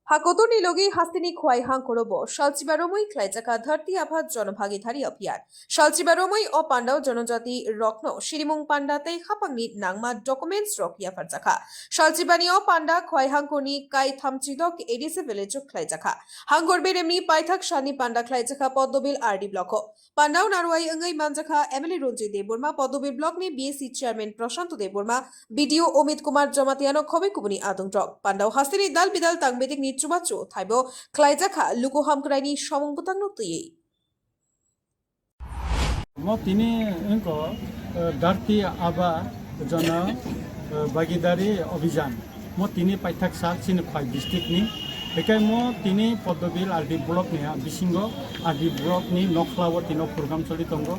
Hakotuni logi hastini khwai hangkhoro bo Salchiba romwi khwlaijakha Dharti Abha janabhagidari abhiyaanni Salchiba romwi o panda janajati rokno shirimung panda tei khapangni nangma documents rokia farjakha Salchiba ni o panda khwai hangkhorni kai thamchidok edise village khwlaijakha hangkhor beremni paithak salni panda khwlaijakha Padmabil Blocko pandao narwai angai manjakha MLA Ronji Deborma Padmabil Block ni BSc chairman Prashant Deborma BDO Omit Kumar Jamatiano Khowai kubuni adung drop pandao hastini dal bidal tangbedik ni Chubacho thaibo khwlaijakha luko hamkraini সমংবুতাং নতুই mo tini engko Dharti Abha jana bhagidari abhiyan mo tini paithak sal sin Khwai district ni bekai mo tini Padmabil Block ni bisingo Block ni nokhlawo tino program choli tongo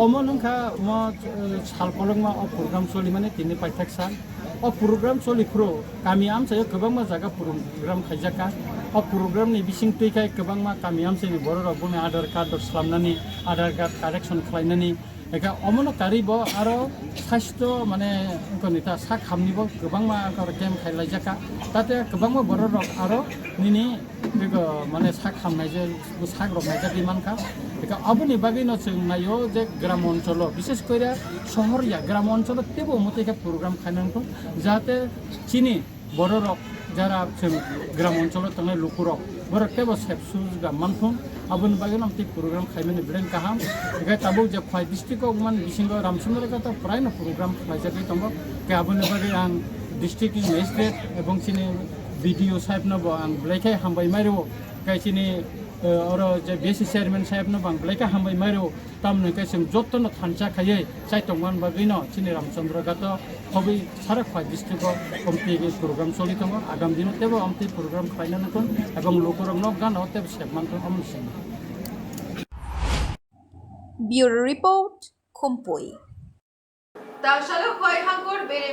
omo nungkha mo sal kolongma o program choli mane tini paithak sal o program choli pro kami amsayo kobangma jaga program khaijaka o program ni bising tuikai kobangma kami amsani borok buni aadhar card slamnani aadhar card correction khlainani eka omono karibo aro sastho mane konita sak hamnibo kobangma game khailajaka tate kobangma borok aro nini bego mane sak hamnai je sak rok naijaki manka eka aboni bagi no nayo je গ্রাম অঞ্চল বিশেষ করে শহরিয়া গ্রাম অঞ্চল তেবো মতেকা programme খাইনানতো যাতে চিনি বড় rock যারা গ্রাম অঞ্চল তাঙ্গে লুকুরক বড় তেবো সেপসুজগা মানফুন আবন বাগেন আমতি প্রোগ্রাম খাইমেনি ব্রেন কাহাম একা তাবো যে খোয়াই ডিস্ট্রিক্ট মান বিসিঙ্গ রামচন্দ্র কাতা প্রায় না প্রোগ্রাম খাইজাকি তঙ্গ কে আবন বাগে আং ডিস্ট্রিক্ট ম্যাজিস্ট্রেট এবং চিনি বিডিও সাহেব নব আং ব্লাইখাই হামবাই মাইরো কাই চিনি और जे बेसि चेयरमैन साहेब न बांग्लाइका हामबाय मारो तामने कैसम जत्तन थानचा खायै चाइतंगमान बागैनो चिनि रामचंद्र गात हबि सारा खवाइ डिस्ट्रिक्ट कमिटि प्रोग्राम चलि दङ आगाम दिन तेबो आमति प्रोग्राम खायनानकन एवं लोकरं न गानो तेब सेबमानखौ आमसिन Bureau Report Khumpui Tangshalo khwai hangkhor bere